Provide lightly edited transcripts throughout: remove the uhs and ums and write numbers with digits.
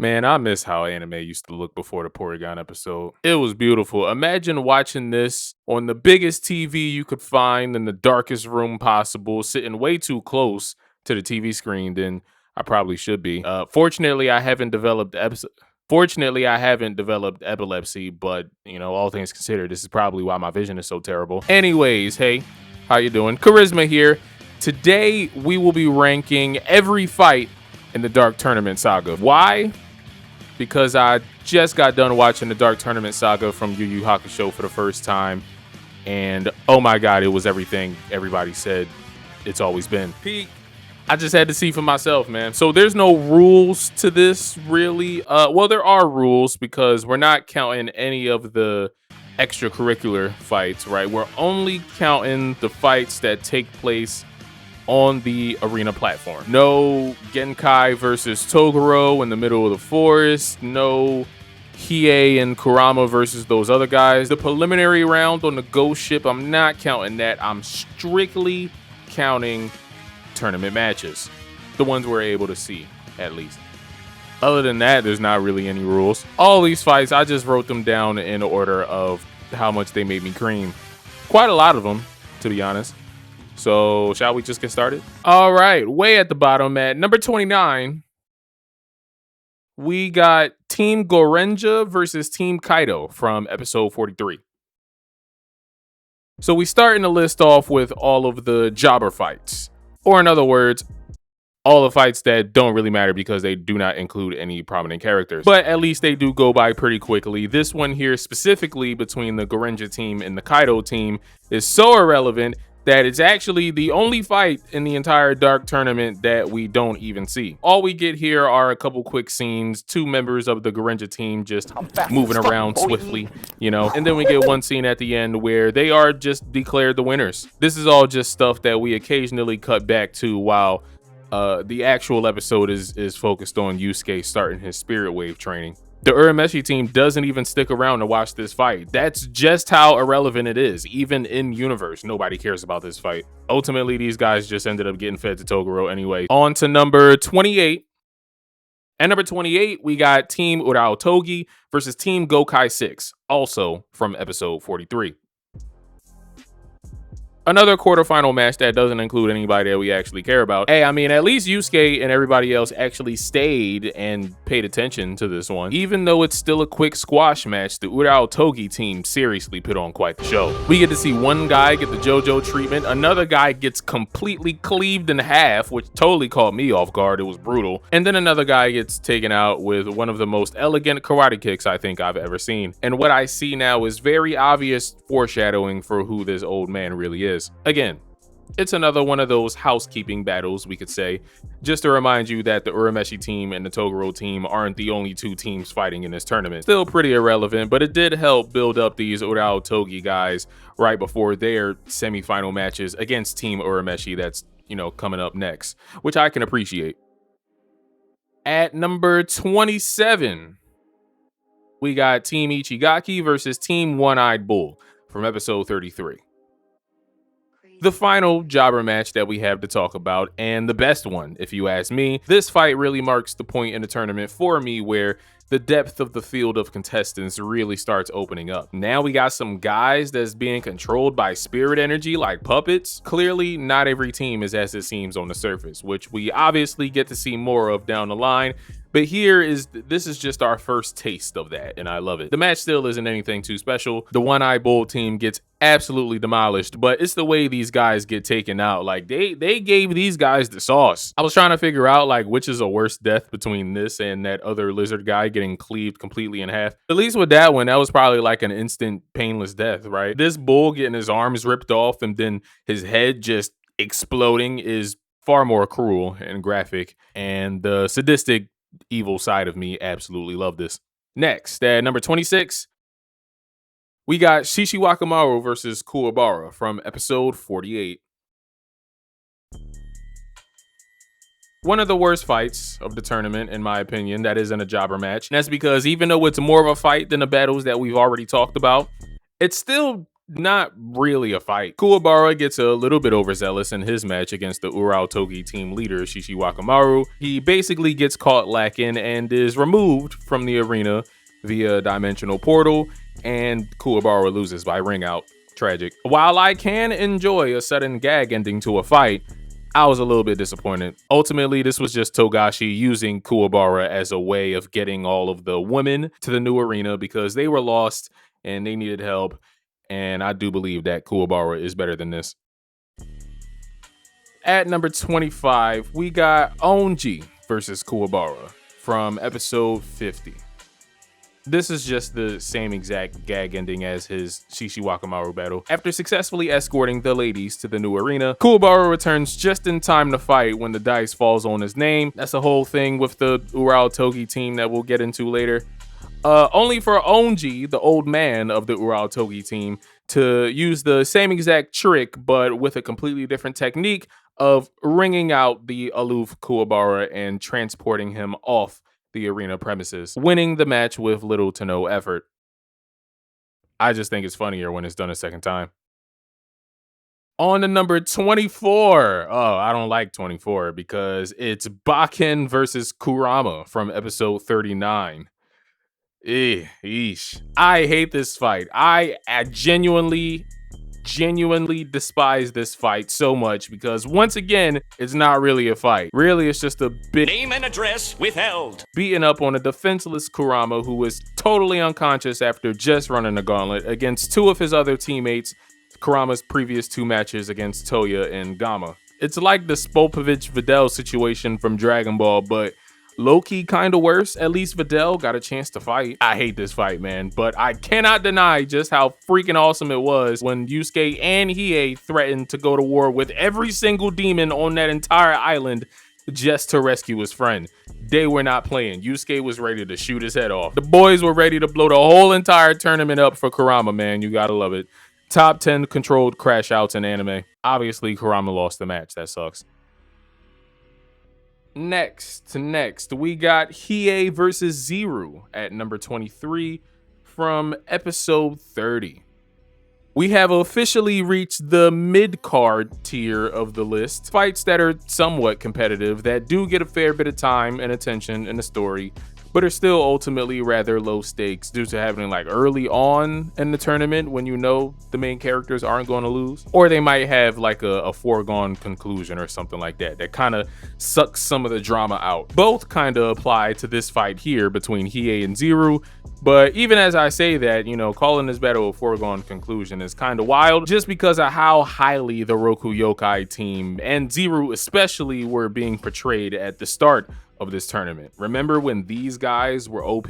Man, I miss how anime used to look before the Porygon episode. It was beautiful. Imagine watching this on the biggest TV you could find in the darkest room possible, sitting way too close to the TV screen than I probably should be. Fortunately, I haven't developed epilepsy, but all things considered, this is probably why my vision is so terrible. Anyways, hey, how you doing? Charisma here. Today we will be ranking every fight in the Dark Tournament Saga. Why? Because I just got done watching the Dark Tournament Saga from Yu Yu Hakusho for the first time, and oh my god, it was everything everybody said it's always been. Peak. I just had to see for myself, man. So there's no rules to this, really. Well, there are rules because we're not counting any of the extracurricular fights, right? We're only counting the fights that take place on the arena platform. No Genkai versus Toguro in the middle of the forest. No Hiei and Kurama versus those other guys. The preliminary round on the ghost ship, I'm not counting that. I'm strictly counting tournament matches. The ones we're able to see, at least. Other than that, there's not really any rules. All these fights, I just wrote them down in order of how much they made me cream. Quite a lot of them, to be honest. So, shall we just get started? All right, way at the bottom at number 29, we got Team Gorenja versus Team Kaido from episode 43. So we starting the list off with all of the jobber fights. Or in other words, all the fights that don't really matter because they do not include any prominent characters. But at least they do go by pretty quickly. This one here specifically between the Gorenja team and the Kaido team is so irrelevant that it's actually the only fight in the entire Dark Tournament that we don't even see. All we get here are a couple quick scenes, two members of the Gorenja team just moving around swiftly, and then we get one scene at the end where they are just declared the winners. This is all just stuff that we occasionally cut back to while the actual episode is focused on Yusuke starting his Spirit Wave training. The Urameshi team doesn't even stick around to watch this fight. That's just how irrelevant it is. Even in universe, nobody cares about this fight. Ultimately, these guys just ended up getting fed to Toguro anyway. On to number 28. At number 28, we got Team Urao Togi versus Team Gokai 6, also from episode 43. Another quarterfinal match that doesn't include anybody that we actually care about. Hey, I mean, at least Yusuke and everybody else actually stayed and paid attention to this one. Even though it's still a quick squash match, the Urao Togi team seriously put on quite the show. We get to see one guy get the JoJo treatment, another guy gets completely cleaved in half, which totally caught me off guard. It was brutal. And then another guy gets taken out with one of the most elegant karate kicks I think I've ever seen. And what I see now is very obvious foreshadowing for who this old man really is. Again, it's another one of those housekeeping battles, we could say, just to remind you that the Urameshi team and the Toguro team aren't the only two teams fighting in this tournament. Still pretty irrelevant, but it did help build up these Urao Togi guys right before their semifinal matches against Team Urameshi that's, coming up next, which I can appreciate. At number 27, we got Team Ichigaki versus Team One-Eyed Bull from episode 33. The final jobber match that we have to talk about, and the best one, if you ask me. This fight really marks the point in the tournament for me where the depth of the field of contestants really starts opening up. Now we got some guys that's being controlled by spirit energy like puppets. Clearly, not every team is as it seems on the surface, which we obviously get to see more of down the line. But this is just our first taste of that, and I love it. The match still isn't anything too special. The One-Eye Bull team gets absolutely demolished, but it's the way these guys get taken out. Like, they gave these guys the sauce. I was trying to figure out, like, which is a worse death between this and that other lizard guy getting cleaved completely in half. At least with that one, that was probably like an instant painless death, right? This bull getting his arms ripped off and then his head just exploding is far more cruel and graphic, and the sadistic evil side of me absolutely love this. Next, at number 26, we got Shishi Wakamaru versus Kuwabara from episode 48. One of the worst fights of the tournament, in my opinion, that isn't a jobber match. And that's because even though it's more of a fight than the battles that we've already talked about, it's still not really a fight. Kuwabara gets a little bit overzealous in his match against the Urautogi team leader, Shishi Wakamaru. He basically gets caught lacking and is removed from the arena via dimensional portal, and Kuwabara loses by ring out. Tragic. While I can enjoy a sudden gag ending to a fight, I was a little bit disappointed. Ultimately, this was just Togashi using Kuwabara as a way of getting all of the women to the new arena because they were lost and they needed help. And I do believe that Kuwabara is better than this. At number 25, we got Onji versus Kuwabara from episode 50. This is just the same exact gag ending as his Shishi Wakamaru battle. After successfully escorting the ladies to the new arena, Kuwabara returns just in time to fight when the dice falls on his name. That's a whole thing with the Urautogi team that we'll get into later. Only for Onji, the old man of the Urautogi team, to use the same exact trick, but with a completely different technique of wringing out the aloof Kuwabara and transporting him off the arena premises, winning the match with little to no effort. I just think it's funnier when it's done a second time. On to number 24. Oh, I don't like 24 because it's Bakken versus Kurama from episode 39. Eesh. I hate this fight. I genuinely despise this fight so much because once again, it's not really a fight. Really, it's just a bit name and address withheld. Beating up on a defenseless Kurama who was totally unconscious after just running the gauntlet against two of his other teammates, Kurama's previous two matches against Toya and Gamma. It's like the Spopovich-Videl situation from Dragon Ball, but low-key kind of worse. At least Videl got a chance to fight. I hate this fight, man, but I cannot deny just how freaking awesome it was when Yusuke and Hiei threatened to go to war with every single demon on that entire island just to rescue his friend. They were not playing. Yusuke was ready to shoot his head off. The boys were ready to blow the whole entire tournament up for Kurama, man. You gotta love it. Top 10 controlled crash outs in anime. Obviously, Kurama lost the match. That sucks. Next, we got Hiei versus Ziru at number 23 from episode 30. We have officially reached the mid-card tier of the list. Fights that are somewhat competitive, that do get a fair bit of time and attention in the story, but are still ultimately rather low stakes due to happening like early on in the tournament when you know the main characters aren't going to lose. Or they might have like a foregone conclusion or something like that that kind of sucks some of the drama out. Both kind of apply to this fight here between Hiei and Ziru, but even as I say that, you know, calling this battle a foregone conclusion is kind of wild just because of how highly the Roku Yokai team and Ziru especially were being portrayed at the start of this tournament. Remember when these guys were OP?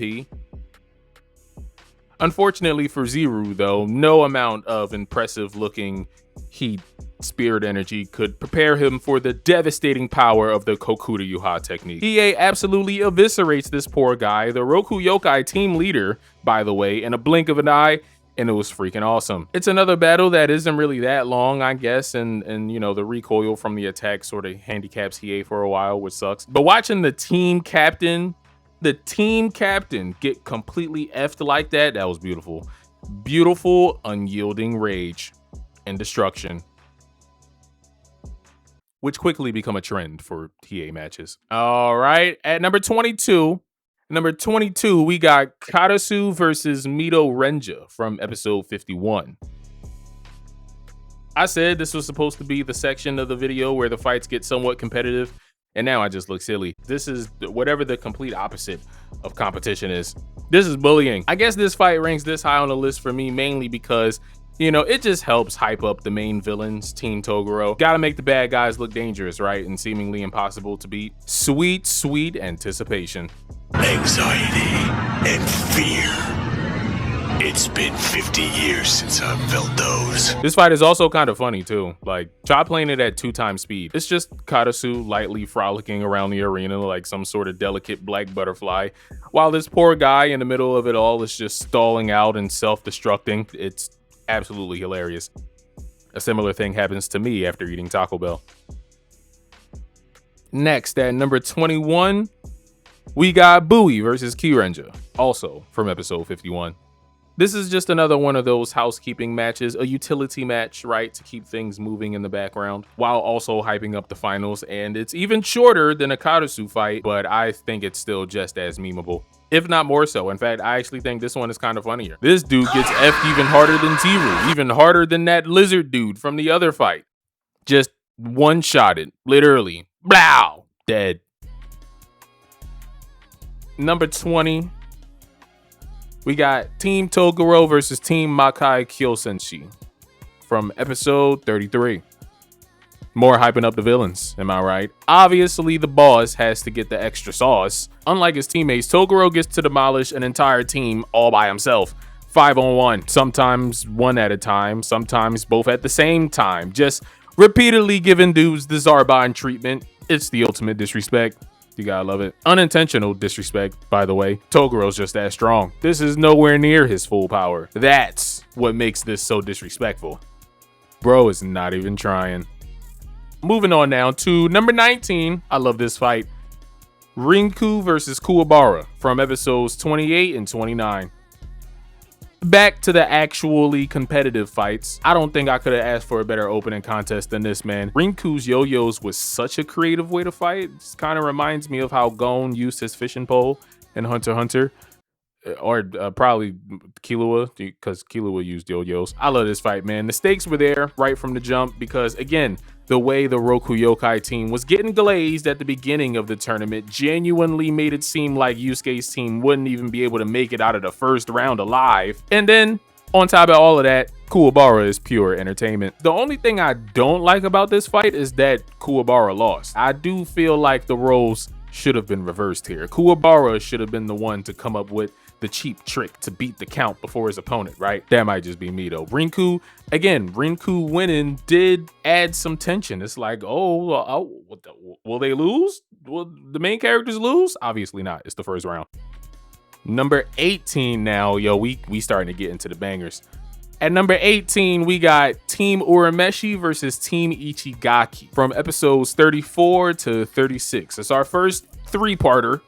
Unfortunately for Ziru, though, no amount of impressive looking heat spirit energy could prepare him for the devastating power of the Kokuda Yuha technique. Hiei absolutely eviscerates this poor guy, the Roku Yokai team leader, by the way, in a blink of an eye, and it was freaking awesome. It's another battle that isn't really that long, I guess, and you know, the recoil from the attack sort of handicaps Hiei for a while, which sucks. But watching the team captain get completely effed like that was beautiful. Beautiful, unyielding rage and destruction, which quickly become a trend for Hiei matches. All right, at number 22, we got Karasu versus Mito Renja from episode 51. I said this was supposed to be the section of the video where the fights get somewhat competitive, and now I just look silly. This is whatever the complete opposite of competition is. This is bullying. I guess this fight ranks this high on the list for me mainly because, you know, it just helps hype up the main villains, Team Toguro. Gotta make the bad guys look dangerous, right? And seemingly impossible to beat. Sweet, sweet anticipation. Anxiety and fear. It's been 50 years since I've felt those. This fight is also kind of funny too. Like, try playing it at 2x speed. It's just Karasu lightly frolicking around the arena like some sort of delicate black butterfly, while this poor guy in the middle of it all is just stalling out and self-destructing. It's absolutely hilarious. A similar thing happens to me after eating Taco Bell. Next, at number 21, we got Bowie versus Kyurenja, also from episode 51. This is just another one of those housekeeping matches, a utility match, right, to keep things moving in the background while also hyping up the finals. And it's even shorter than a Karasu fight, but I think it's still just as memeable, if not more so. In fact, I actually think this one is kind of funnier. This dude gets effed even harder than Tiru, even harder than that lizard dude from the other fight. Just one-shotted, literally. Blow! Dead. Number 20. We got Team Toguro versus Team Makai Kyosenshi from episode 33. More hyping up the villains, am I right? Obviously, the boss has to get the extra sauce. Unlike his teammates, Toguro gets to demolish an entire team all by himself. 5-on-1, sometimes one at a time, sometimes both at the same time. Just repeatedly giving dudes the Zarbon treatment. It's the ultimate disrespect. You gotta love it. Unintentional disrespect, by the way. Toguro's just that strong. This is nowhere near his full power. That's what makes this so disrespectful. Bro is not even trying. Moving on now to number 19. I love this fight. Rinku versus Kuwabara from episodes 28 and 29. Back to the actually competitive fights. I don't think I could have asked for a better opening contest than this, man. Rinku's yo-yos was such a creative way to fight. It kind of reminds me of how Gon used his fishing pole in Hunter x Hunter. Or probably Killua, because Killua used yo-yos. I love this fight, man. The stakes were there right from the jump because, again, the way the Roku Yokai team was getting glazed at the beginning of the tournament genuinely made it seem like Yusuke's team wouldn't even be able to make it out of the first round alive. And then, on top of all of that, Kuwabara is pure entertainment. The only thing I don't like about this fight is that Kuwabara lost. I do feel like the roles should have been reversed here. Kuwabara should have been the one to come up with the cheap trick to beat the count before his opponent, right? That might just be me though. Rinku winning did add some tension. It's like, will they lose? Will the main characters lose? Obviously not. It's the first round. Number 18 now, yo, we starting to get into the bangers. At number 18, we got Team Urameshi versus Team Ichigaki from episodes 34 to 36. It's our first three-parter.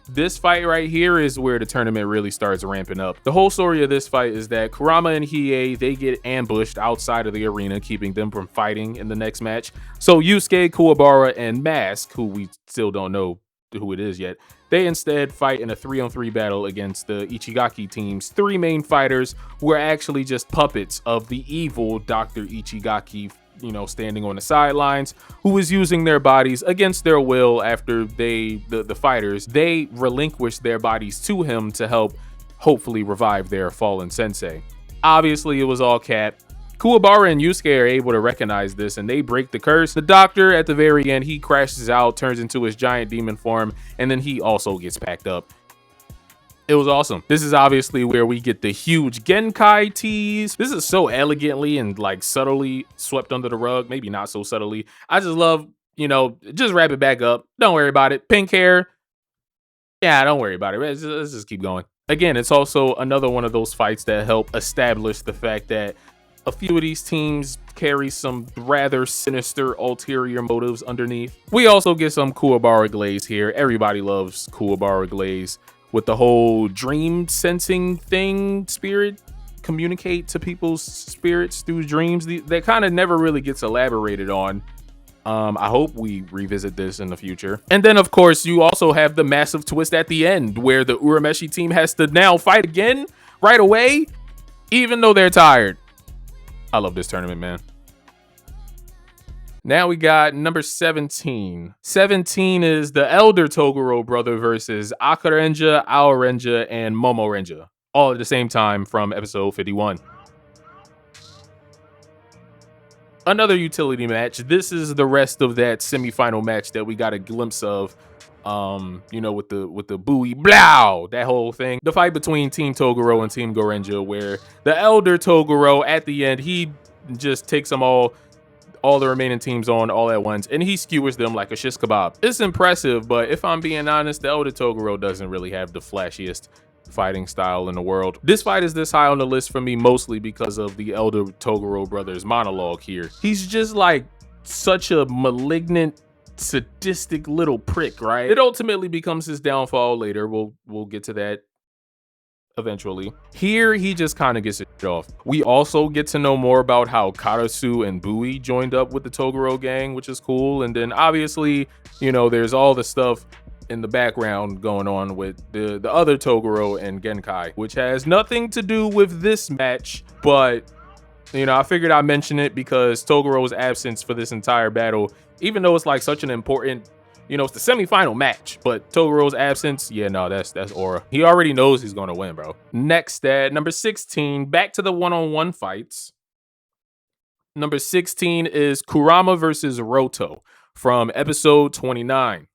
This fight right here is where the tournament really starts ramping up. The whole story of this fight is that Kurama and Hiei, they get ambushed outside of the arena, keeping them from fighting in the next match. So Yusuke, Kuwabara, and Mask, who we still don't know who it is yet, they instead fight in a 3-on-3 battle against the Ichigaki team's three main fighters, who are actually just puppets of the evil Dr. Ichigaki, standing on the sidelines, who is using their bodies against their will after the fighters, they relinquish their bodies to him to help hopefully revive their fallen sensei. Obviously, it was all cap. Kuwabara and Yusuke are able to recognize this and they break the curse. The doctor at the very end, he crashes out, turns into his giant demon form, and then he also gets packed up. It was awesome. This is obviously where we get the huge Genkai tease. This is so elegantly and like subtly swept under the rug. Maybe not so subtly. I just love, just wrap it back up. Don't worry about it. Pink hair. Yeah, don't worry about it. Let's just keep going. Again, it's also another one of those fights that help establish the fact that a few of these teams carry some rather sinister ulterior motives underneath. We also get some Kuwabara glaze here. Everybody loves Kuwabara glaze. With the whole dream sensing thing, spirit, communicate to people's spirits through dreams. That kind of never really gets elaborated on. I hope we revisit this in the future. And then, of course, you also have the massive twist at the end where the Urameshi team has to now fight again right away, even though they're tired. I love this tournament, man. Now we got number 17. 17 is the elder Toguro brother versus Akarenja, Aorenja, and Momorenja, all at the same time from episode 51. Another utility match. This is the rest of that semifinal match that we got a glimpse of, with the buoy, blow, that whole thing. The fight between Team Toguro and Team Gorenja, where the elder Toguro at the end, he just takes them all the remaining teams on all at once, and he skewers them like a shish kebab. It's impressive, but if I'm being honest, the elder Toguro doesn't really have the flashiest fighting style in the world. This fight is this high on the list for me mostly because of the elder Toguro brothers monologue here. He's just like such a malignant, sadistic little prick, right? It ultimately becomes his downfall later. We'll get to that eventually. Here, he just kind of gets it off. We also get to know more about how Karasu and Bui joined up with the Toguro gang, which is cool. And then obviously, you know, there's all the stuff in the background going on with the other Toguro and Genkai, which has nothing to do with this match, but you know, I figured I'd mention it because Toguro's absence for this entire battle, even though it's like such an important, you know, it's the semifinal match, but Toguro's absence, yeah, no, that's aura. He already knows he's gonna win, bro. Next at number 16, back to the one-on-one fights. Number 16 is Kurama versus Roto from episode 29.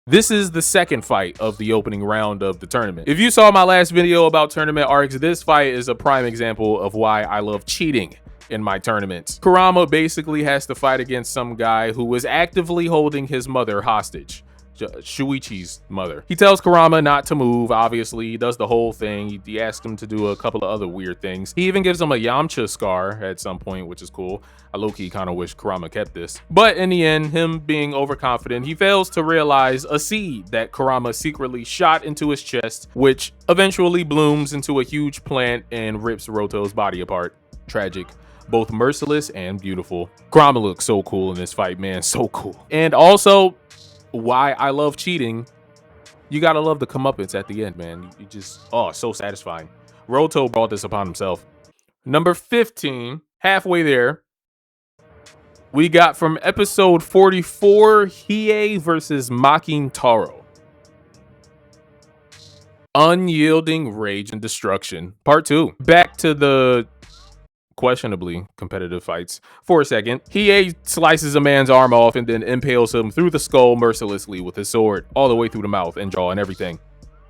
This is the second fight of the opening round of the tournament. If you saw my last video about tournament arcs, this fight is a prime example of why I love cheating in my tournaments. Kurama basically has to fight against some guy who is actively holding his mother hostage. Shuichi's mother. He tells Kurama not to move, obviously. He does the whole thing. He asks him to do a couple of other weird things. He even gives him a Yamcha scar at some point, which is cool. I low-key kind of wish Kurama kept this. But in the end, him being overconfident, he fails to realize a seed that Kurama secretly shot into his chest, which eventually blooms into a huge plant and rips Roto's body apart. Tragic. Both merciless and beautiful. Kurama looks so cool in this fight, man. So cool. And also, why I love cheating, you gotta love the comeuppance at the end, man. You just, oh, so satisfying. Roto brought this upon himself. Number 15, halfway there, we got from episode 44, Hiei versus Mocking Taro. Unyielding Rage and Destruction, part 2. Back to the questionably competitive fights for a second. Hiei slices a man's arm off and then impales him through the skull mercilessly with his sword, all the way through the mouth and jaw and everything.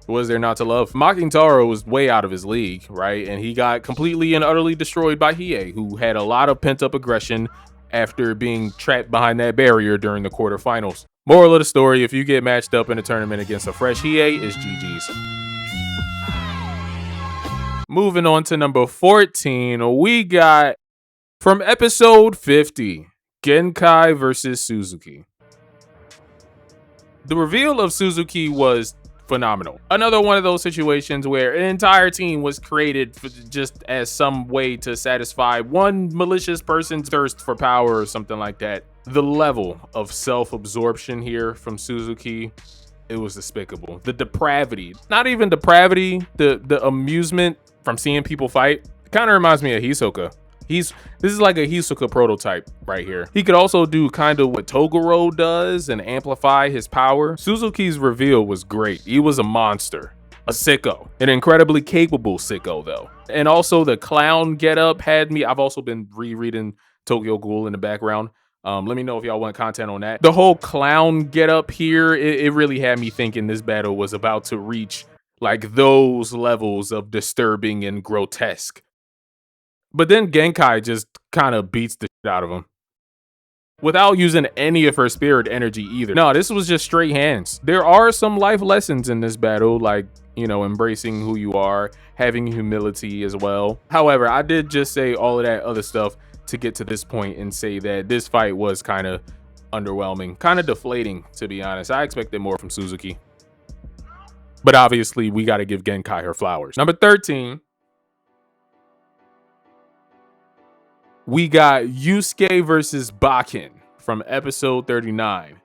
What is there not to love? Mocking Taro was way out of his league, right? And he got completely and utterly destroyed by Hiei, who had a lot of pent-up aggression after being trapped behind that barrier during the quarterfinals. Moral of the story, if you get matched up in a tournament against a fresh Hiei, it's GG's. Moving on to number 14, we got from episode 50, Genkai versus Suzuki. The reveal of Suzuki was phenomenal. Another one of those situations where an entire team was created for just as some way to satisfy one malicious person's thirst for power or something like that. The level of self-absorption here from Suzuki, it was despicable. The depravity, not even depravity, the amusement from seeing people fight, it kind of reminds me of Hisoka. This is like a Hisoka prototype right here. He could also do kind of what Toguro does and amplify his power. Suzuki's reveal was great. He was a monster, a sicko, an incredibly capable sicko though. And also the clown getup had me. I've also been rereading Tokyo Ghoul in the background. Let me know if y'all want content on that. The whole clown getup here, it really had me thinking this battle was about to reach like those levels of disturbing and grotesque. But then Genkai just kind of beats the shit out of him without using any of her spirit energy either. No, this was just straight hands. There are some life lessons in this battle, like, you know, embracing who you are, having humility as well. However, I did just say all of that other stuff to get to this point and say that this fight was kind of underwhelming, kind of deflating, to be honest. I expected more from Suzuki. But obviously, we got to give Genkai her flowers. Number 13, we got Yusuke versus Bakken from episode 39.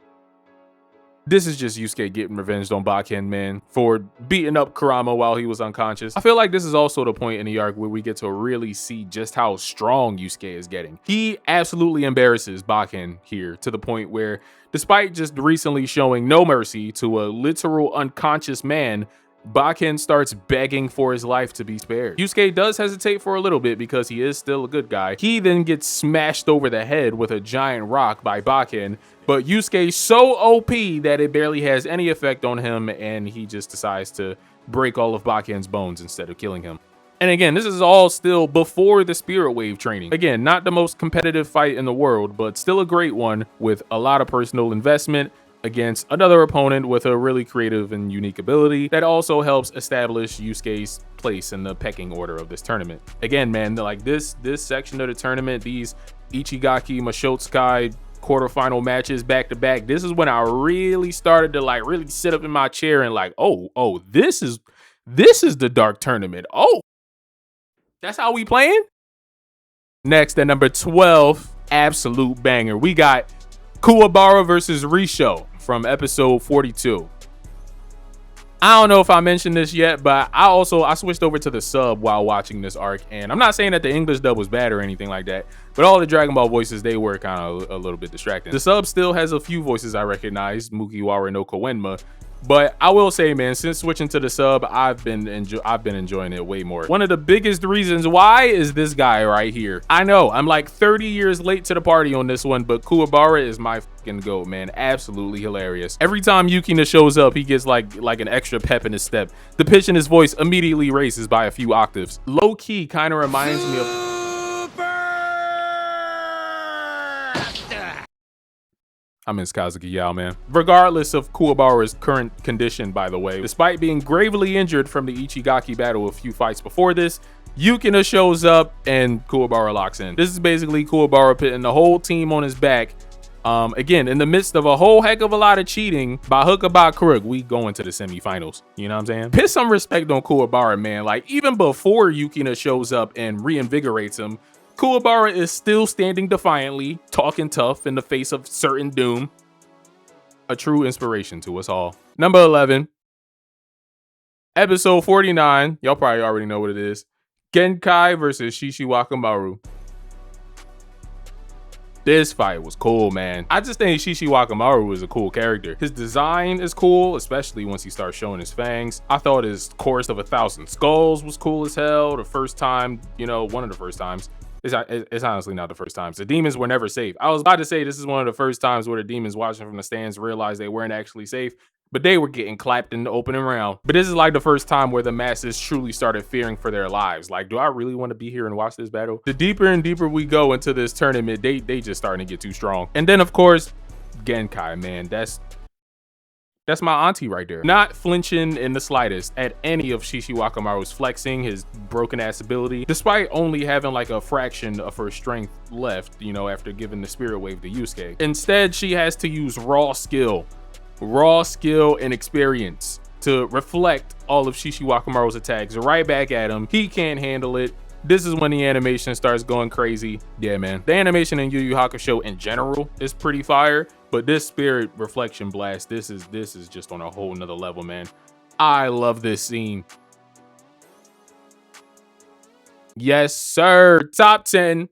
This is just Yusuke getting revenge on Bakken, man, for beating up Kurama while he was unconscious. I feel like this is also the point in the arc where we get to really see just how strong Yusuke is getting. He absolutely embarrasses Bakken here to the point where, despite just recently showing no mercy to a literal unconscious man, Bakken starts begging for his life to be spared. Yusuke does hesitate for a little bit because he is still a good guy. He then gets smashed over the head with a giant rock by Bakken, but Yusuke's so OP that it barely has any effect on him, and he just decides to break all of Bakken's bones instead of killing him. And again, this is all still before the Spirit Wave training. Again, not the most competitive fight in the world, but still a great one with a lot of personal investment against another opponent with a really creative and unique ability that also helps establish Yusuke's place in the pecking order of this tournament. Again, man, like this section of the tournament, these Ichigaki Mashotsukai quarterfinal matches back to back, this is when I really started to like really sit up in my chair and like, oh, this is This is the dark tournament. Oh, that's how we playing? Next at number 12, absolute banger. We got Kuwabara versus Risho from episode 42. I don't know if I mentioned this yet, but I switched over to the sub while watching this arc, and I'm not saying that the English dub was bad or anything like that, but all the Dragon Ball voices, they were kind of a little bit distracting. The sub still has a few voices I recognize, Mugiwara no Koenma, but I will say, man, since switching to the sub, I've been enjoying it way more. One of the biggest reasons why is this guy right here. I know I'm like 30 years late to the party on this one, but Kuwabara is my fucking goat, man. Absolutely hilarious. Every time Yukina shows up, he gets like an extra pep in his step. The pitch in his voice immediately raises by a few octaves. Low key kind of reminds me of I miss Kazuki Yao, man. Regardless of Kuwabara's current condition, by the way, despite being gravely injured from the Ichigaki battle a few fights before this, Yukina shows up and Kuwabara locks in. This is basically Kuwabara putting the whole team on his back. Again, in the midst of a whole heck of a lot of cheating, by hook or by crook, we go into the semifinals. You know what I'm saying? Put some respect on Kuwabara, man. Like, even before Yukina shows up and reinvigorates him, Kuwabara is still standing defiantly, talking tough in the face of certain doom. A true inspiration to us all. Number 11. Episode 49. Y'all probably already know what it is. Genkai versus Shishi Wakamaru. This fight was cool, man. I just think Shishi Wakamaru is a cool character. His design is cool, especially once he starts showing his fangs. I thought his Chorus of 1,000 Skulls was cool as hell. The first time, you know, one of the first times. It's honestly not the first time. The demons were never safe. I was about to say this is one of the first times where the demons watching from the stands realized they weren't actually safe, but they were getting clapped in the opening round. But this is like the first time where the masses truly started fearing for their lives. Like, do I really want to be here and watch this battle? The deeper and deeper we go into this tournament, they just starting to get too strong. And then, of course, Genkai, man. That's my auntie right there. Not flinching in the slightest at any of Shishi Wakamaru's flexing, his broken ass ability, despite only having like a fraction of her strength left, you know, after giving the spirit wave to Yusuke. Instead, she has to use raw skill and experience to reflect all of Shishi Wakamaru's attacks right back at him. He can't handle it. This is when the animation starts going crazy. Yeah, man. The animation in Yu Yu Hakusho in general is pretty fire, but this spirit reflection blast, this is just on a whole nother level, man. I love this scene. Yes, sir. Top 10.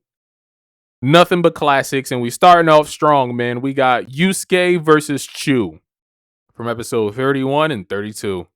Nothing but classics, and we starting off strong, man. We got Yusuke versus Chu from episode 31 and 32.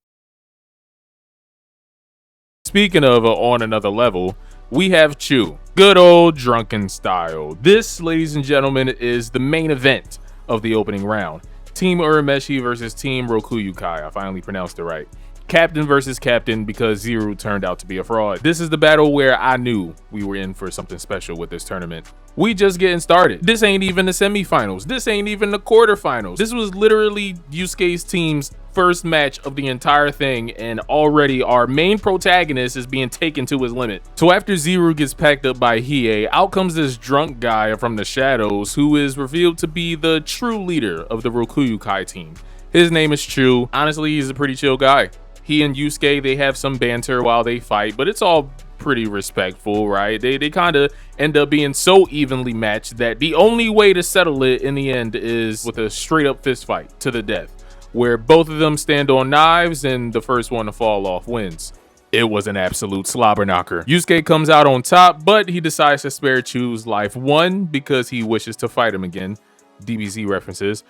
Speaking of on another level, we have Chu. Good old drunken style. This, ladies and gentlemen, is the main event of the opening round. Team Urameshi versus Team Rokuyukai. I finally pronounced it right. Captain versus captain, because Zero turned out to be a fraud. This is the battle where I knew we were in for something special with this tournament. We just getting started. This ain't even the semifinals. This ain't even the quarterfinals. This was literally Yusuke's team's first match of the entire thing, and already our main protagonist is being taken to his limit. So after Zero gets packed up by Hiei, out comes this drunk guy from the shadows who is revealed to be the true leader of the Rokuyukai team. His name is Chu. Honestly, he's a pretty chill guy. He and Yusuke, they have some banter while they fight, but it's all pretty respectful, right? They kind of end up being so evenly matched that the only way to settle it in the end is with a straight up fist fight to the death, where both of them stand on knives and the first one to fall off wins. It was an absolute slobber knocker. Yusuke comes out on top, but he decides to spare Chu's life. 1, because he wishes to fight him again, DBZ references,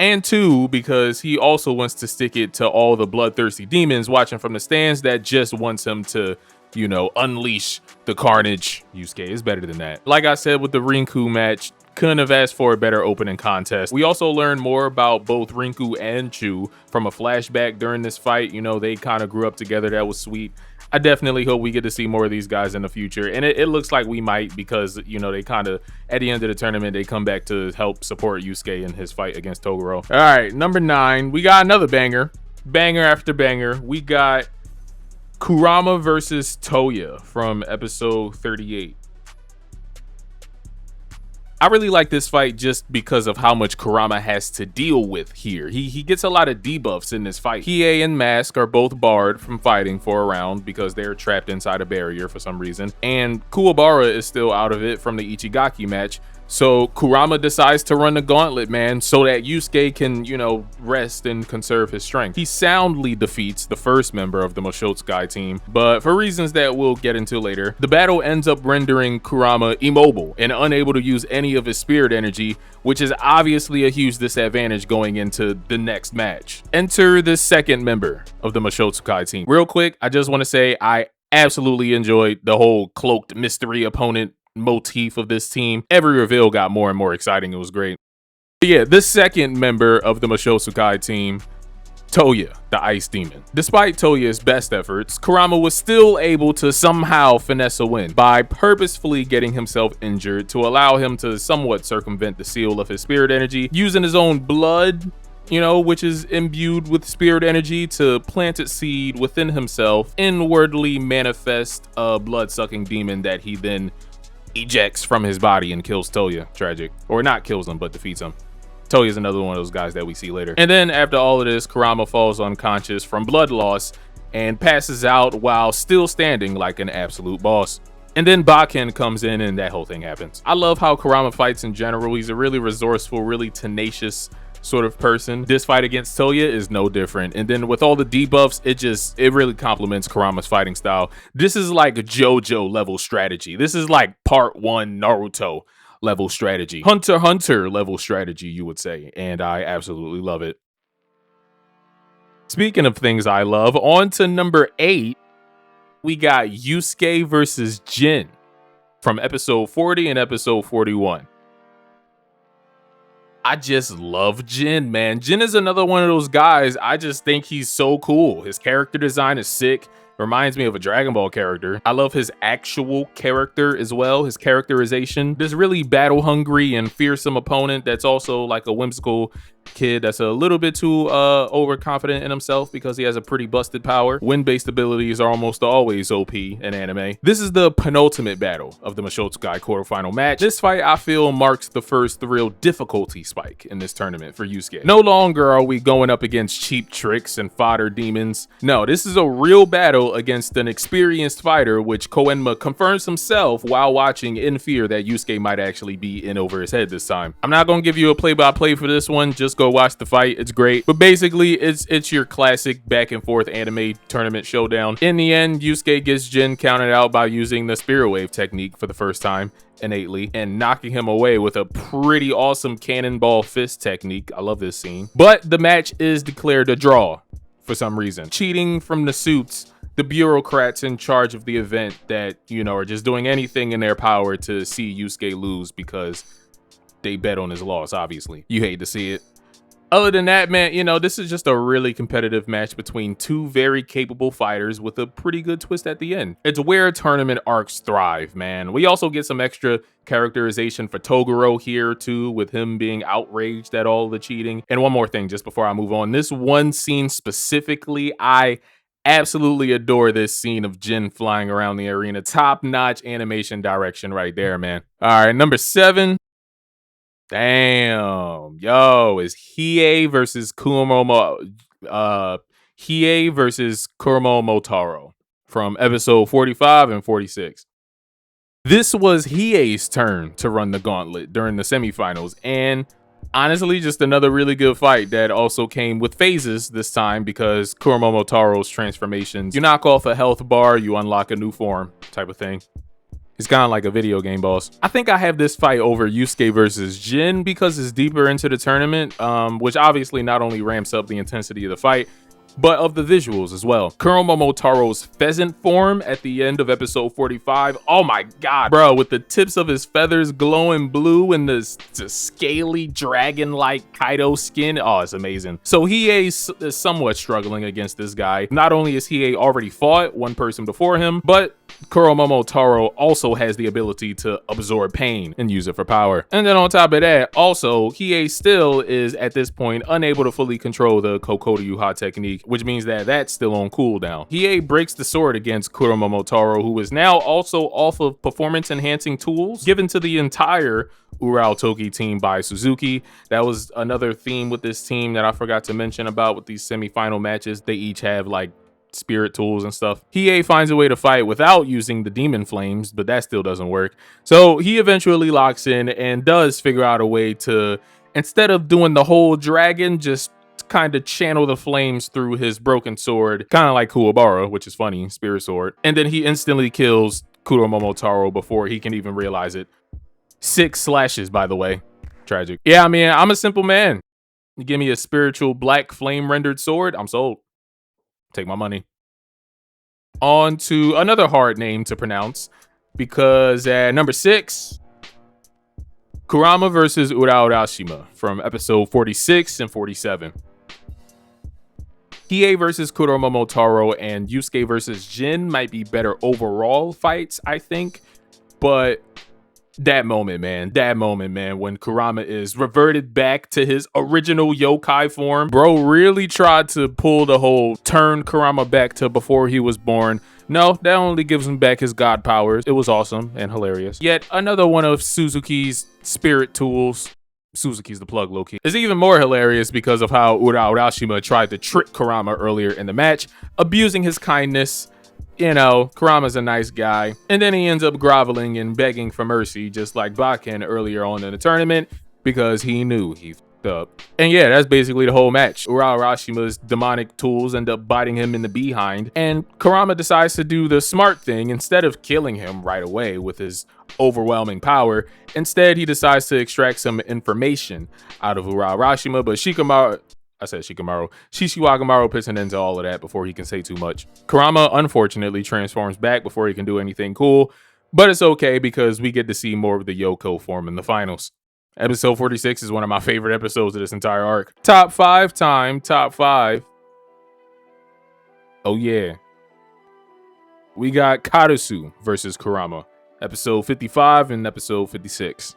and 2, because he also wants to stick it to all the bloodthirsty demons watching from the stands that just wants him to, you know, unleash the carnage. Yusuke is better than that. Like I said with the Rinku match, couldn't have asked for a better opening contest. We also learned more about both Rinku and Chu from a flashback during this fight. You know, they kind of grew up together. That was sweet. I definitely hope we get to see more of these guys in the future. And it looks like we might, because, you know, they kind of, at the end of the tournament, they come back to help support Yusuke in his fight against Toguro. All right, number 9, we got another banger. Banger after banger. We got Kurama versus Toya from episode 38. I really like this fight just because of how much Kurama has to deal with here. He gets a lot of debuffs in this fight. Hiei and Mask are both barred from fighting for a round because they're trapped inside a barrier for some reason, and Kuwabara is still out of it from the Ichigaki match. So Kurama decides to run the gauntlet, man, so that Yusuke can, you know, rest and conserve his strength. He soundly defeats the first member of the Moshotsukai team, but for reasons that we'll get into later, the battle ends up rendering Kurama immobile and unable to use any of his spirit energy, which is obviously a huge disadvantage going into the next match. Enter the second member of the Moshotsukai team. Real quick, I just want to say I absolutely enjoyed the whole cloaked mystery opponent motif of this team. Every reveal got more and more exciting. It was great. But yeah, the second member of the Moshotsukai team, Toya, the Ice Demon. Despite Toya's best efforts, Kurama was still able to somehow finesse a win by purposefully getting himself injured to allow him to somewhat circumvent the seal of his spirit energy, using his own blood, you know, which is imbued with spirit energy, to plant its seed within himself, inwardly manifest a blood-sucking demon that he then ejects from his body and kills Toya. Tragic. Or not kills him, but defeats him. Toya is another one of those guys that we see later. And then after all of this, Kurama falls unconscious from blood loss and passes out while still standing like an absolute boss. And then Bakken comes in and that whole thing happens. I love how Kurama fights in general. He's a really resourceful, really tenacious sort of person. This fight against Toya is no different. And then with all the debuffs, it really complements Kurama's fighting style. This is like JoJo level strategy. This is like part 1 Naruto level strategy. Hunter x Hunter level strategy, you would say. And I absolutely love it. Speaking of things I love, on to number 8, we got Yusuke versus Jin from episode 40 and episode 41. I just love Jin, man. Jin is another one of those guys. I just think he's so cool. His character design is sick. Reminds me of a Dragon Ball character. I love his actual character as well, his characterization. This really battle hungry and fearsome opponent that's also like a whimsical kid that's a little bit too overconfident in himself because he has a pretty busted power. Wind-based abilities are almost always OP in anime. This is the penultimate battle of the Moshotsukai quarterfinal match. This fight, I feel, marks the first real difficulty spike in this tournament for Yusuke. No longer are we going up against cheap tricks and fodder demons. No, this is a real battle against an experienced fighter, which Koenma confirms himself while watching in fear that Yusuke might actually be in over his head this time. I'm not gonna give you a play-by-play for this one. Just go watch the fight. It's great. But basically, it's your classic back and forth anime tournament showdown. In the end, Yusuke gets Jin counted out by using the Spirit Wave technique for the first time innately and knocking him away with a pretty awesome cannonball fist technique. I love this scene. But the match is declared a draw for some reason. Cheating from the suits, the bureaucrats in charge of the event that, you know, are just doing anything in their power to see Yusuke lose because they bet on his loss, obviously. You hate to see it. Other than that, man, you know, this is just a really competitive match between two very capable fighters with a pretty good twist at the end. It's where tournament arcs thrive, man. We also get some extra characterization for Toguro here too, with him being outraged at all the cheating. And one more thing, just before I move on, this one scene specifically, I absolutely adore this scene of Jin flying around the arena. Top-notch animation direction right there, man. All right, number 7. Damn, yo, is Hiei versus Kurumo from episode 45 and 46. This was Hiei's turn to run the gauntlet during the semifinals, and honestly, just another really good fight that also came with phases this time because Kurumo Motaro's transformations. You knock off a health bar, you unlock a new form type of thing. It's kind of like a video game, boss. I think I have this fight over Yusuke versus Jin because it's deeper into the tournament, which obviously not only ramps up the intensity of the fight, but of the visuals as well. Kurumo Motaro's pheasant form at the end of episode 45. Oh my god, bro, with the tips of his feathers glowing blue and the scaly dragon-like Kaido skin. Oh, it's amazing. So Hiei is somewhat struggling against this guy. Not only is Hiei already fought one person before him, but Kurumo Motaro also has the ability to absorb pain and use it for power. And then on top of that, also, Hiei still is at this point unable to fully control the Kokoryuha technique, which means that that's still on cooldown. Hiei breaks the sword against Kuromomotaro, who is now also off of performance enhancing tools given to the entire Urao Toki team by Suzuki. That was another theme with this team that I forgot to mention about with these semi-final matches. They each have like spirit tools and stuff. Hiei finds a way to fight without using the demon flames, but that still doesn't work. So he eventually locks in and does figure out a way to, instead of doing the whole dragon, just kind of channel the flames through his broken sword, kind of like Kuwabara, which is funny, spirit sword. And then he instantly kills Kuromomotaro before he can even realize it. 6 slashes, by the way. Tragic. Yeah, I mean, I'm a simple man. You give me a spiritual black flame rendered sword, I'm sold. Take my money. On to another hard name to pronounce, because at number 6, Kurama versus Urao Urashima from episode 46 and 47. Hiei versus Kuromomotaro and Yusuke versus Jin might be better overall fights, I think, but that moment, man, when Kurama is reverted back to his original yokai form. Bro really tried to pull the whole turn Kurama back to before he was born. No, that only gives him back his god powers. It was awesome and hilarious. Yet another one of Suzuki's spirit tools. Suzuki's the plug, low-key. It's even more hilarious because of how Urao Urashima tried to trick Kurama earlier in the match, abusing his kindness. You know, Kurama's a nice guy. And then he ends up groveling and begging for mercy, just like Bakken earlier on in the tournament, because he knew he f***ed up. And yeah, that's basically the whole match. Urao Urashima's demonic tools end up biting him in the behind, and Kurama decides to do the smart thing. Instead of killing him right away with his overwhelming power, instead he decides to extract some information out of Urao Urashima, but Shishiwakamaru puts an end to all of that before he can say too much. Kurama unfortunately transforms back before he can do anything cool, but it's okay because we get to see more of the Yoko form in the finals. Episode 46 is one of my favorite episodes of this entire arc. Top 5 time, top 5. Oh yeah. We got Karasu versus Kurama. Episode 55 and episode 56.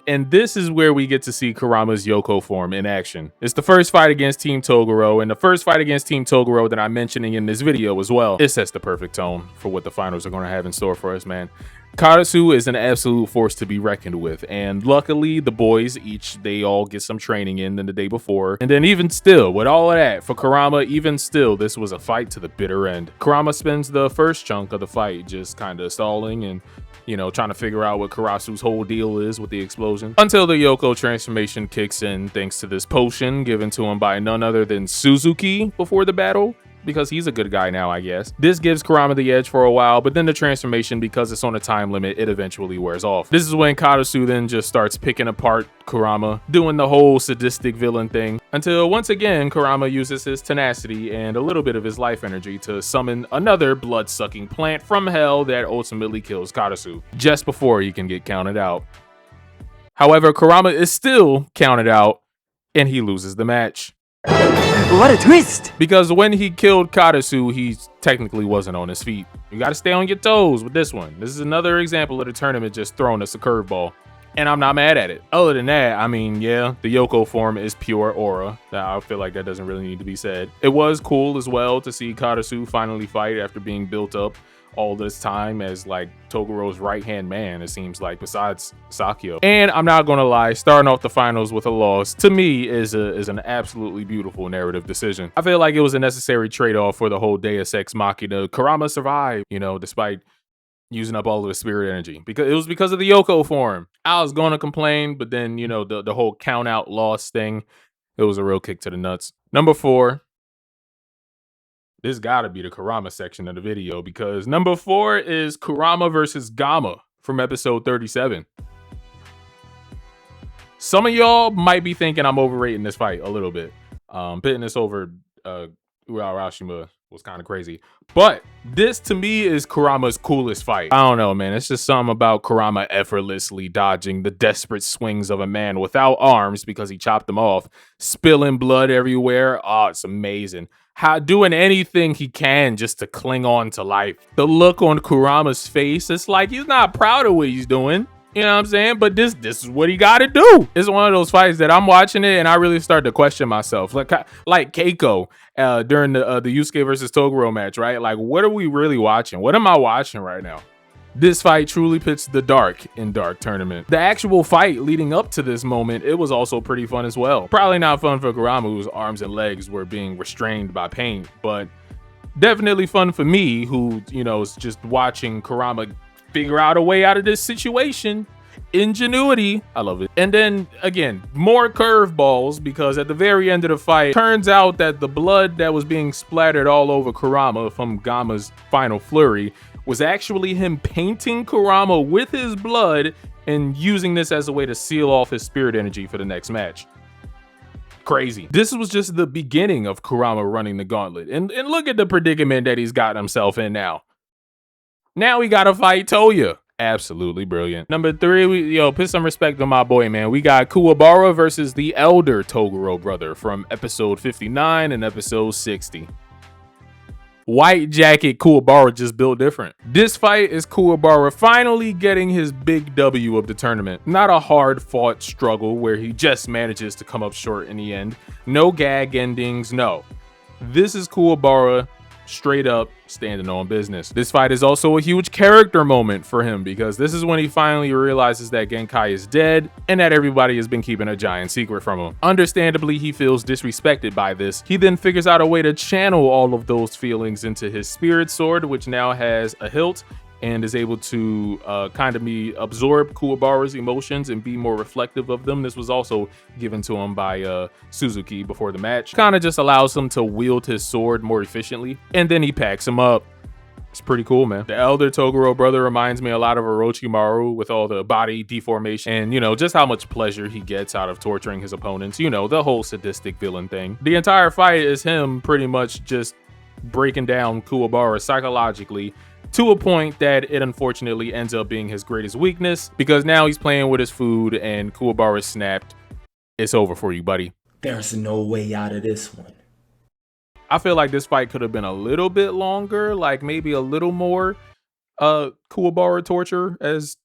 And this is where we get to see Kurama's Yoko form in action. It's the first fight against Team Toguro, and the first fight against Team Toguro that I'm mentioning in this video as well. It sets the perfect tone for what the finals are going to have in store for us, man. Karasu is an absolute force to be reckoned with, and luckily the boys they all get some training in the day before. And then even still, with all of that, for Kurama, even still, this was a fight to the bitter end. Kurama spends the first chunk of the fight just kind of stalling and, you know, trying to figure out what Karasu's whole deal is with the explosion, until the Yoko transformation kicks in thanks to this potion given to him by none other than Suzuki before the battle, because he's a good guy now, I guess. This gives Kurama the edge for a while, but then the transformation, because it's on a time limit, it eventually wears off. This is when Karasu then just starts picking apart Kurama, doing the whole sadistic villain thing, until once again Kurama uses his tenacity and a little bit of his life energy to summon another blood-sucking plant from hell that ultimately kills Karasu, just before he can get counted out. However, Kurama is still counted out, and he loses the match. What a twist! Because when he killed Karasu, he technically wasn't on his feet. You gotta stay on your toes with this one. This is another example of the tournament just throwing us a curveball. And I'm not mad at it. Other than that, I mean, yeah, the Yoko form is pure aura. I feel like that doesn't really need to be said. It was cool as well to see Karasu finally fight after being built up all this time as like Toguro's right-hand man, it seems like, besides Sakyo. And I'm not gonna lie, starting off the finals with a loss to me is an absolutely beautiful narrative decision. I feel like it was a necessary trade-off for the whole Deus Ex Machina. Kurama survived, you know, despite using up all of his spirit energy, because it was because of the Yoko form. I was gonna complain, but then, you know, the whole count out loss thing, it was a real kick to the nuts. Number 4. This gotta be the Kurama section of the video, because number 4 is Kurama versus Gamma from episode 37. Some of y'all might be thinking I'm overrating this fight a little bit. Putting this over Urao Urashima was kind of crazy. But this to me is Kurama's coolest fight. I don't know, man. It's just something about Kurama effortlessly dodging the desperate swings of a man without arms because he chopped them off, spilling blood everywhere. Oh, it's amazing. Doing anything he can just to cling on to life. The look on Kurama's face, it's like he's not proud of what he's doing. You know what I'm saying? But this is what he got to do. It's one of those fights that I'm watching it and I really start to question myself. Like Keiko during the Yusuke versus Toguro match, right? Like, what are we really watching? What am I watching right now? This fight truly pits the dark in Dark Tournament. The actual fight leading up to this moment, it was also pretty fun as well. Probably not fun for Kurama, whose arms and legs were being restrained by pain, but definitely fun for me, who, you know, is just watching Kurama figure out a way out of this situation. Ingenuity, I love it. And then again, more curveballs, because at the very end of the fight, turns out that the blood that was being splattered all over Kurama from Gamma's final flurry was actually him painting Kurama with his blood and using this as a way to seal off his spirit energy for the next match. Crazy. This was just the beginning of Kurama running the gauntlet. And look at the predicament that he's gotten himself in now. Now he gotta fight Toya. Absolutely brilliant. Number 3, put some respect on my boy, man. We got Kuwabara versus the elder Toguro brother from episode 59 and episode 60. White jacket Kuwabara just built different. This fight is Kuwabara finally getting his big W of the tournament. Not a hard fought struggle where he just manages to come up short in the end. No gag endings, no. This is Kuwabara straight up standing on business. This fight is also a huge character moment for him, because this is when he finally realizes that Genkai is dead and that everybody has been keeping a giant secret from him. Understandably, he feels disrespected by this. He then figures out a way to channel all of those feelings into his spirit sword, which now has a hilt and is able to kind of absorb Kuwabara's emotions and be more reflective of them. This was also given to him by Suzuki before the match. Kind of just allows him to wield his sword more efficiently, and then he packs him up. It's pretty cool, man. The elder Toguro brother reminds me a lot of Orochimaru with all the body deformation and, you know, just how much pleasure he gets out of torturing his opponents. You know, the whole sadistic villain thing. The entire fight is him pretty much just breaking down Kuwabara psychologically, to a point that it unfortunately ends up being his greatest weakness, because now he's playing with his food and Kuwabara snapped. It's over for you, buddy. There's no way out of this one. I feel like this fight could have been a little bit longer, like maybe a little more Kuwabara torture, as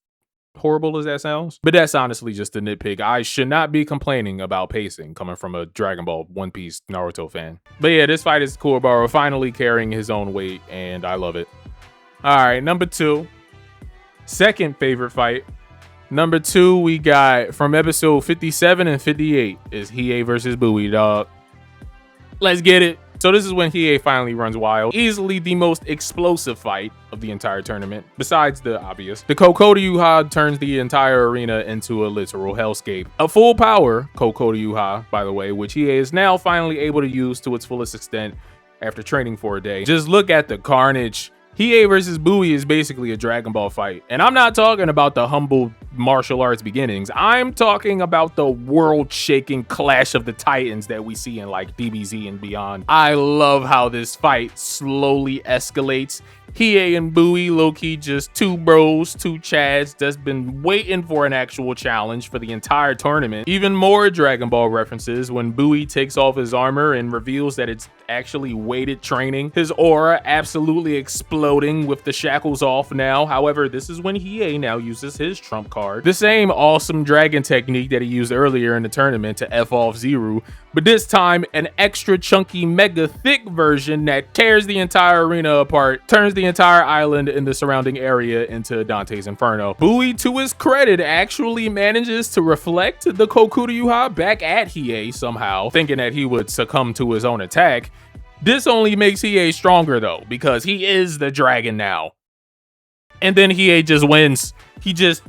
horrible as that sounds. But that's honestly just a nitpick. I should not be complaining about pacing coming from a Dragon Ball, One Piece, Naruto fan. But yeah, this fight is Kuwabara finally carrying his own weight, and I love it. All right, number 2, second favorite fight. Number 2, we got from episode 57 and 58 is Hiei versus Bui, dog. Let's get it. So this is when Hiei finally runs wild. Easily the most explosive fight of the entire tournament, besides the obvious. The Kokoryuha turns the entire arena into a literal hellscape. A full power Kokoryuha, by the way, which Hiei is now finally able to use to its fullest extent after training for a day. Just look at the carnage. Hiei versus Bui is basically a Dragon Ball fight. And I'm not talking about the humble martial arts beginnings. I'm talking about the world-shaking clash of the titans that we see in like DBZ and beyond. I love how this fight slowly escalates. Hiei and Bui, low-key just two bros, two chads that's been waiting for an actual challenge for the entire tournament. Even more Dragon Ball references when Bui takes off his armor and reveals that it's actually weighted training. His aura absolutely exploding with the shackles off now. However, this is when Hiei now uses his trump card. The same awesome dragon technique that he used earlier in the tournament to F off Zero, but this time an extra chunky mega thick version that tears the entire arena apart, turns the entire island and the surrounding area into Dante's Inferno. Bui, to his credit, actually manages to reflect the Kokuryuha back at Hiei somehow, thinking that he would succumb to his own attack. This only makes Hiei stronger though, because he is the dragon now. And then Hiei just wins. He just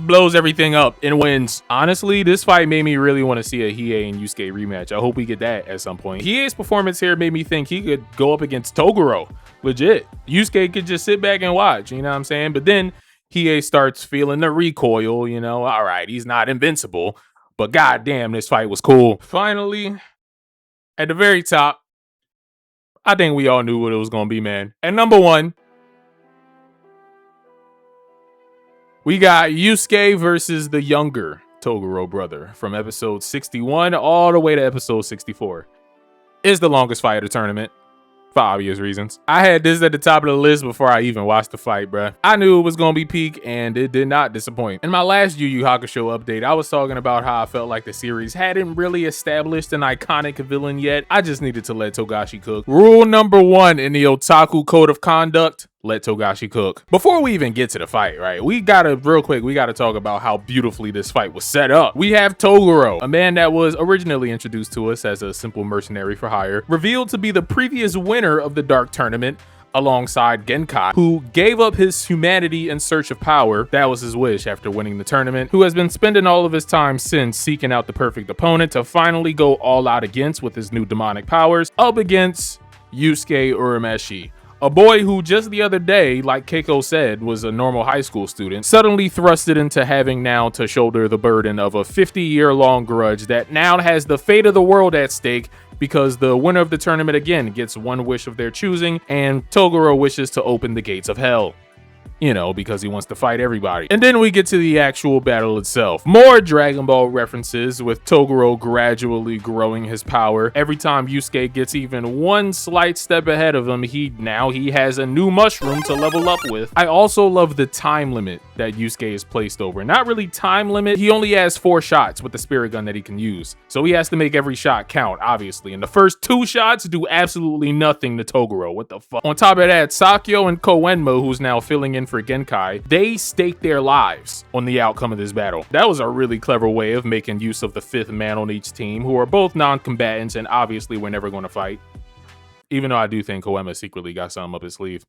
blows everything up and wins. Honestly, this fight made me really want to see a Hiei and Yusuke rematch. I hope we get that at some point. Hiei's performance here made me think he could go up against Toguro. Legit. Yusuke could just sit back and watch, you know what I'm saying? But then Hiei starts feeling the recoil, you know? All right, he's not invincible, but goddamn, this fight was cool. Finally, at the very top, I think we all knew what it was going to be, man. At number 1, we got Yusuke versus the younger Toguro brother from episode 61 all the way to episode 64. It's the longest fight of the tournament. for obvious reasons. I had this at the top of the list before I even watched the fight, bruh. I knew it was gonna be peak, and it did not disappoint. In my last Yu Yu Hakusho update, I was talking about how I felt like the series hadn't really established an iconic villain yet. I just needed to let Togashi cook. Rule number 1 in the Otaku Code of Conduct: let Togashi cook. Before we even get to the fight, right, we gotta talk about how beautifully this fight was set up. We have Toguro, a man that was originally introduced to us as a simple mercenary for hire, revealed to be the previous winner of the Dark Tournament, alongside Genkai, who gave up his humanity in search of power. That was his wish after winning the tournament, who has been spending all of his time since seeking out the perfect opponent to finally go all out against with his new demonic powers, up against Yusuke Urameshi. A boy who just the other day, like Keiko said, was a normal high school student, suddenly thrusted into having now to shoulder the burden of a 50-year-long grudge that now has the fate of the world at stake, because the winner of the tournament again gets one wish of their choosing, and Toguro wishes to open the gates of hell. You know, because he wants to fight everybody. And then we get to the actual battle itself. More Dragon Ball references, with Toguro gradually growing his power. Every time Yusuke gets even one slight step ahead of him, he has a new mushroom to level up with. I also love the time limit that Yusuke is placed over. Not really time limit, he only has 4 shots with the spirit gun that he can use. So he has to make every shot count, obviously. And the first 2 shots do absolutely nothing to Toguro. What the fuck? On top of that, Sakyo and Koenma, who's now filling in for Genkai, they stake their lives on the outcome of this battle. That was a really clever way of making use of the 5th man on each team, who are both non-combatants and obviously we're never going to fight. Even though I do think Koenma secretly got something up his sleeve.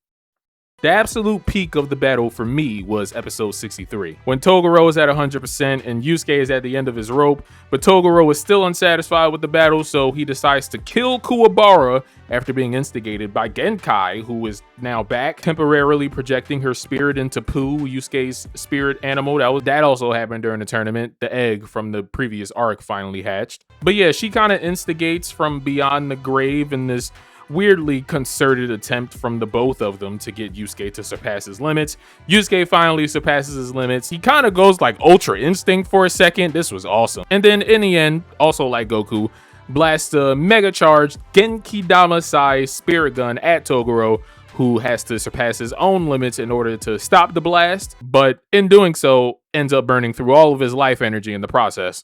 The absolute peak of the battle for me was episode 63, when Toguro is at 100% and Yusuke is at the end of his rope, but Toguro is still unsatisfied with the battle, so he decides to kill Kuwabara after being instigated by Genkai, who is now back, temporarily projecting her spirit into Pooh, Yusuke's spirit animal. That also happened during the tournament. The egg from the previous arc finally hatched. But yeah, she kind of instigates from beyond the grave in this weirdly concerted attempt from the both of them to get Yusuke to surpass his limits. Yusuke finally surpasses his limits. He kind of goes like Ultra Instinct for a second. This was awesome. And then in the end, also like Goku, blasts a mega charged Genkidama size spirit gun at Toguro, who has to surpass his own limits in order to stop the blast, but in doing so ends up burning through all of his life energy in the process,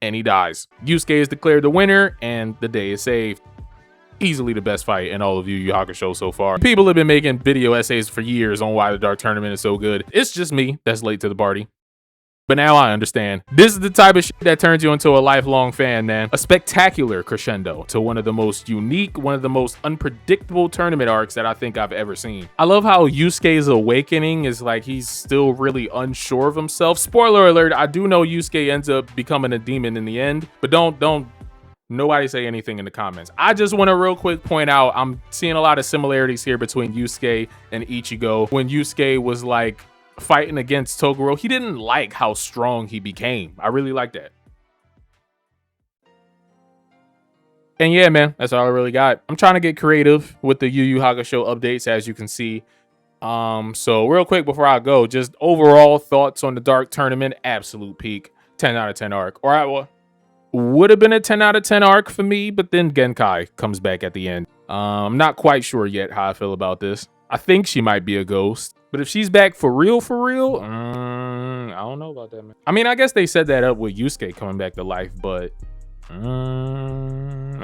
and he dies. Yusuke is declared the winner and the day is saved. Easily the best fight in all of Yu Yu Hakusho so far. People have been making video essays for years on why the Dark Tournament is so good. It's just me that's late to the party. But now I understand. This is the type of shit that turns you into a lifelong fan, man. A spectacular crescendo to one of the most unique, one of the most unpredictable tournament arcs that I think I've ever seen. I love how Yusuke's awakening is like he's still really unsure of himself. Spoiler alert, I do know Yusuke ends up becoming a demon in the end, but don't nobody say anything in the comments. I just want to real quick point out, I'm seeing a lot of similarities here between Yusuke and Ichigo. When Yusuke was like fighting against Toguro, he didn't like how strong he became. I really like that. And yeah, man, that's all I really got. I'm trying to get creative with the Yu Yu Hakusho updates, as you can see. So real quick before I go, just overall thoughts on the Dark Tournament. Absolute peak. 10 out of 10 arc. All right, well, would have been a 10 out of 10 arc for me, but then Genkai comes back at the end. I'm not quite sure yet how I feel about this. I think she might be a ghost, but if she's back for real, I don't know about that, man. I mean, I guess they set that up with Yusuke coming back to life, but I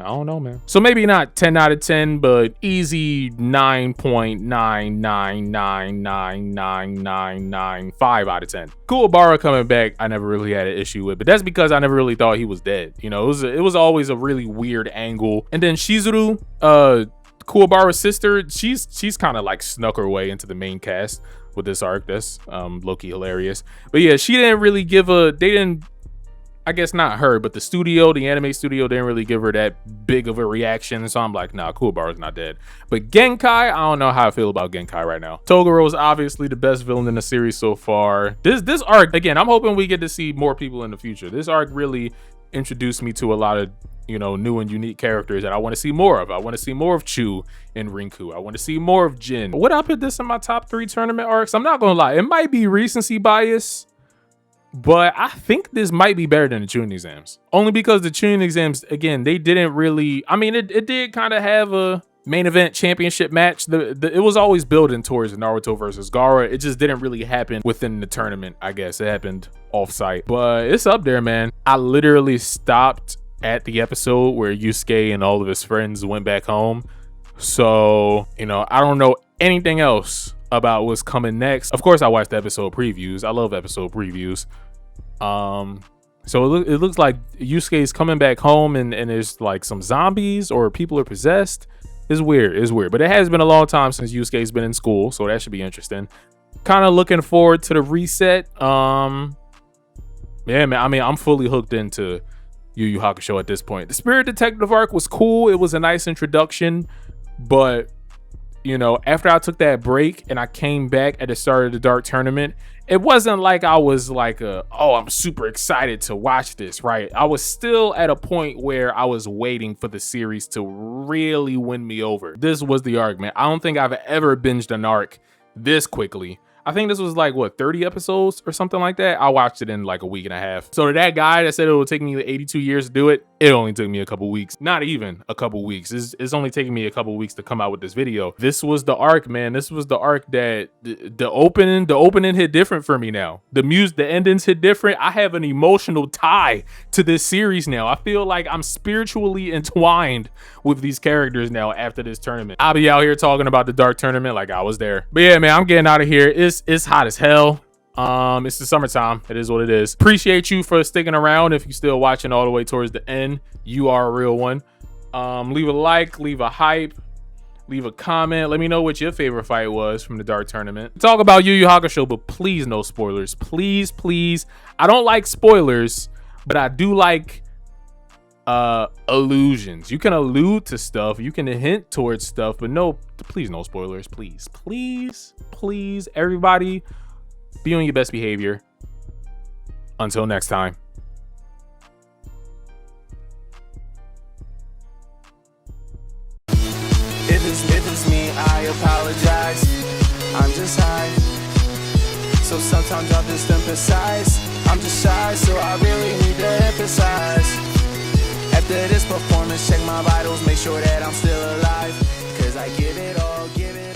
don't know, man. So maybe not 10 out of 10, but easy 9.999999995 out of 10. Kuwabara coming back, I never really had an issue with, but that's because I never really thought he was dead. You know, it was always a really weird angle. And then Shizuru, Kuwabara's sister, she's kind of like snuck her way into the main cast with this arc. That's low-key hilarious. But yeah, she didn't really give I guess not her, but the anime studio didn't really give her that big of a reaction. So I'm like, nah, Kuwabara's not dead. But Genkai, I don't know how I feel about Genkai right now. Toguro is obviously the best villain in the series so far. This arc, again, I'm hoping we get to see more people in the future. This arc really introduced me to a lot of, you know, new and unique characters that I want to see more of. I want to see more of Chu and Rinku. I want to see more of Jin. Would I put this in my top 3 tournament arcs? I'm not gonna lie, it might be recency bias, but I think this might be better than the Chunin exams. Only because the Chunin exams, again, they didn't really, I mean, it did kind of have a main event championship match, it was always building towards Naruto versus Gaara. It just didn't really happen within the tournament. I guess it happened off-site, but it's up there, man. I literally stopped at the episode where Yusuke and all of his friends went back home. So, you know, I don't know anything else about what's coming next. Of course, I watched the episode previews. I love episode previews. So it looks like Yusuke is coming back home and there's like some zombies or people are possessed. It's weird, but it has been a long time since Yusuke's been in school, so that should be interesting. Kind of looking forward to the reset. Yeah, man, I mean, I'm fully hooked into Yu Yu Hakusho at this point. The Spirit Detective arc was cool. It was a nice introduction, but you know, after I took that break and I came back at the start of the Dark Tournament, it wasn't like I was like, oh, I'm super excited to watch this, right? I was still at a point where I was waiting for the series to really win me over. This was the arc, man. I don't think I've ever binged an arc this quickly. I think this was like, what, 30 episodes or something like that? I watched it in like a week and a half. So to that guy that said it would take me 82 years to do it, it only took me a couple weeks. Not even a couple weeks. It's only taking me a couple weeks to come out with this video. This was the arc, man. This was the arc that the opening hit different for me now. The endings hit different. I have an emotional tie to this series now. I feel like I'm spiritually entwined with these characters now after this tournament. I'll be out here talking about the Dark Tournament like I was there. But yeah, man, I'm getting out of here. It's hot as hell. It's the summertime. It is what it is. Appreciate you for sticking around. If you're still watching all the way towards the end, you are a real one. Leave a like, leave a hype, leave a comment. Let me know what your favorite fight was from the Dark Tournament. Talk about Yu Yu Hakusho, but please no spoilers. Please, please. I don't like spoilers, but I do like allusions. You can allude to stuff, you can hint towards stuff, but no, please no spoilers. Please, please, please, everybody, be on your best behavior. Until next time. If it's me, I apologize. I'm just high, so sometimes I'll just emphasize. I'm just shy, so I really need to emphasize. After this performance, check my vitals, make sure that I'm still alive, 'cause I give it all, give it